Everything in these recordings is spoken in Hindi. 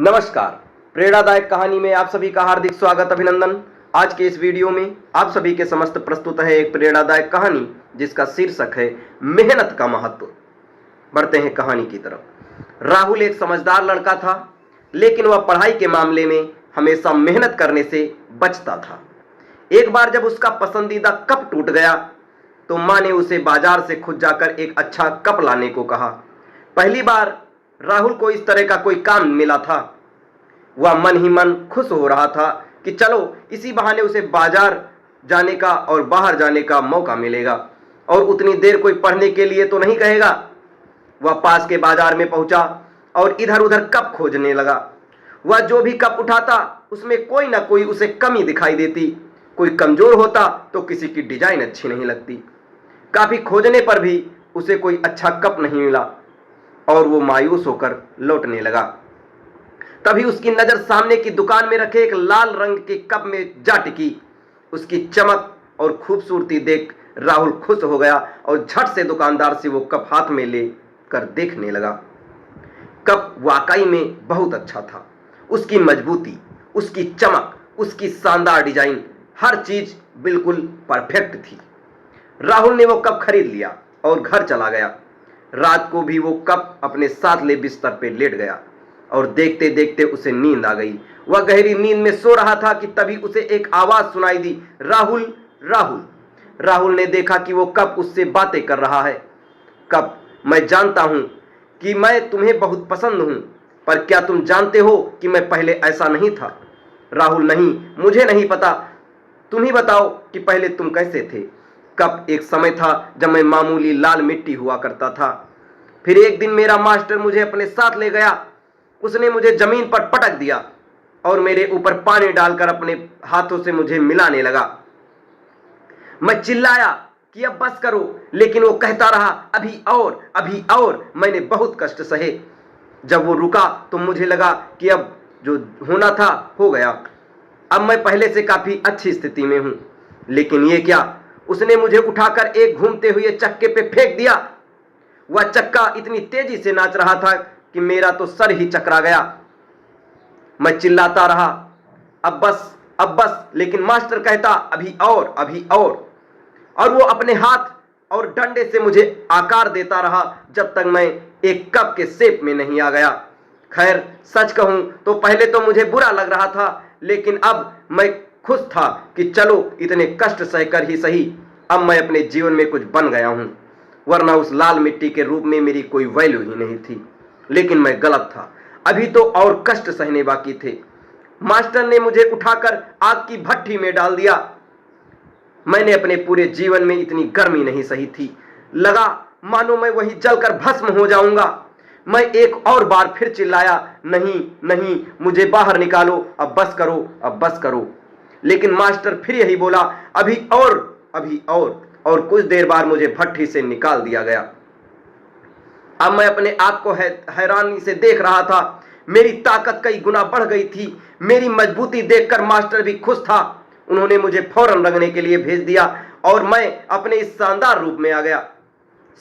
नमस्कार। प्रेरणादायक कहानी में आप सभी का हार्दिक स्वागत, अभिनंदन। आज के इस वीडियो में आप सभी के समस्त प्रस्तुत है एक प्रेरणादायक कहानी जिसका शीर्षक है मेहनत का महत्व। बढ़ते हैं कहानी की तरफ। राहुल एक समझदार लड़का था, लेकिन वह पढ़ाई के मामले में हमेशा मेहनत करने से बचता था। एक बार जब उसका पसंदीदा कप टूट गया तो माँ ने उसे बाजार से खुद जाकर एक अच्छा कप लाने को कहा। पहली बार राहुल को इस तरह का कोई काम मिला था। वह मन ही मन खुश हो रहा था कि चलो इसी बहाने उसे बाजार जाने का और बाहर जाने का मौका मिलेगा और उतनी देर कोई पढ़ने के लिए तो नहीं कहेगा। वह पास के बाजार में पहुंचा और इधर उधर कप खोजने लगा। वह जो भी कप उठाता उसमें कोई ना कोई उसे कमी दिखाई देती। कोई कमजोर होता तो किसी की डिजाइन अच्छी नहीं लगती। काफी खोजने पर भी उसे कोई अच्छा कप नहीं मिला और वो मायूस होकर लौटने लगा। तभी उसकी नजर सामने की दुकान में रखे एक लाल रंग के कप में जा टिकी। उसकी चमक और खूबसूरती देख राहुल खुश हो गया और झट से दुकानदार से वो कप हाथ में लेकर देखने लगा। कप वाकई में बहुत अच्छा था। उसकी मजबूती, उसकी चमक, उसकी शानदार डिजाइन, हर चीज बिल्कुल परफेक्ट थी। राहुल ने वो कप खरीद लिया और घर चला गया। रात को भी वो कप अपने साथ ले बिस्तर पे लेट गया और देखते देखते उसे नींद आ गई। वह गहरी नींद में सो रहा था कि तभी उसे एक आवाज सुनाई दी, राहुल राहुल। राहुल ने देखा कि वो कप उससे बातें कर रहा है। कप, मैं जानता हूं कि मैं तुम्हें बहुत पसंद हूं, पर क्या तुम जानते हो कि मैं पहले ऐसा नहीं था? राहुल, नहीं, मुझे नहीं पता। तुम ही बताओ कि पहले तुम कैसे थे। कप, एक समय था जब मैं मामूली लाल मिट्टी हुआ करता था। फिर एक दिन मेरा मास्टर मुझे अपने साथ ले गया। उसने मुझे जमीन पर पटक दिया और मेरे ऊपर पानी डालकर अपने हाथों से मुझे मिलाने लगा। मैं चिल्लाया कि अब बस करो, लेकिन वो कहता रहा, अभी और, अभी और। मैंने बहुत कष्ट सहे। जब वो रुका तो मुझे लगा कि अब जो होना था हो गया। अब मैं पहले से काफी अच्छी स्थिति में हूं। लेकिन ये क्या, उसने मुझे उठाकर एक घूमते हुए चक्के पे फेंक दिया। वह चक्का इतनी तेजी से नाच रहा था कि मेरा तो सर ही चकरा गया। मैं चिल्लाता रहा, अब बस, अब बस, लेकिन मास्टर कहता, अभी और, अभी और वो अपने हाथ और डंडे से मुझे आकार देता रहा जब तक मैं एक कप के शेप में नहीं आ गया। खैर, सच कहूं तो पहले तो मुझे बुरा लग रहा था, लेकिन अब मैं खुश था कि चलो इतने कष्ट सहकर ही सही, अब मैं अपने जीवन में कुछ बन गया हूं। वरना उस लाल मिट्टी के रूप में मेरी कोई वैल्यू ही नहीं थी। लेकिन मैं गलत था। अभी तो और कष्ट सहने बाकी थे। मास्टर ने मुझे उठाकर आग की भट्ठी में डाल दिया। मैंने अपने पूरे जीवन में इतनी गर्मी नहीं सही थी। लगा मानो मैं वहीं जलकर भस्म हो जाऊंगा। मैं एक और बार फिर चिल्लाया, नहीं नहीं, मुझे बाहर निकालो, अब बस करो, अब बस करो। लेकिन मास्टर फिर यही बोला, अभी और, अभी और कुछ देर बाद मुझे भट्ठी से निकाल दिया गया। अब मैं अपने आप को हैरानी से देख रहा था। मेरी ताकत कई गुना बढ़ गई थी। मेरी मजबूती देखकर मास्टर भी खुश था। उन्होंने मुझे फौरन रंगने के लिए भेज दिया और मैं अपने इस शानदार रूप में आ गया।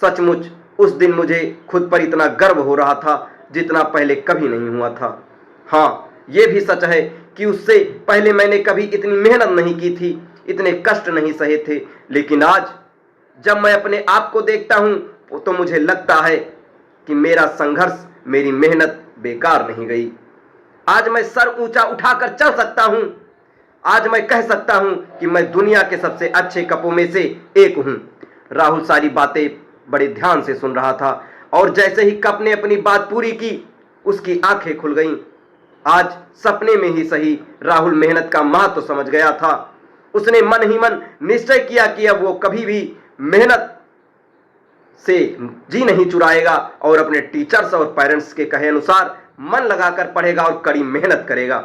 सचमुच उस दिन मुझे खुद पर इतना गर्व हो रहा था जितना पहले कभी नहीं हुआ था। हाँ, यह भी सच है कि उससे पहले मैंने कभी इतनी मेहनत नहीं की थी, इतने कष्ट नहीं सहे थे। लेकिन आज जब मैं अपने आप को देखता हूं तो मुझे लगता है कि मेरा संघर्ष, मेरी मेहनत बेकार नहीं गई। आज मैं सर ऊंचा उठाकर चल सकता हूं। आज मैं कह सकता हूं कि मैं दुनिया के सबसे अच्छे कपों में से एक हूं। राहुल सारी बातें बड़े ध्यान से सुन रहा था और जैसे ही कप ने अपनी बात पूरी की, उसकी आंखें खुल गईं। आज सपने में ही सही, राहुल मेहनत का महत्व समझ गया था। उसने मन ही मन निश्चय किया कि अब वो कभी भी मेहनत से जी नहीं चुराएगा और अपने टीचर्स और पेरेंट्स के कहे अनुसार मन लगाकर पढ़ेगा और कड़ी मेहनत करेगा।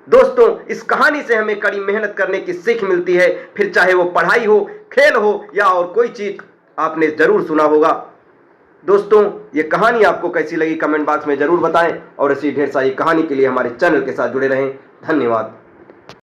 दोस्तों, इस कहानी से हमें कड़ी मेहनत करने की सीख मिलती है, फिर चाहे वो पढ़ाई हो, खेल हो या और कोई चीज। आपने जरूर सुना होगा। दोस्तों, ये कहानी आपको कैसी लगी कमेंट बॉक्स में जरूर बताएं और ऐसी ढेर सारी कहानी के लिए हमारे चैनल के साथ जुड़े रहें। धन्यवाद।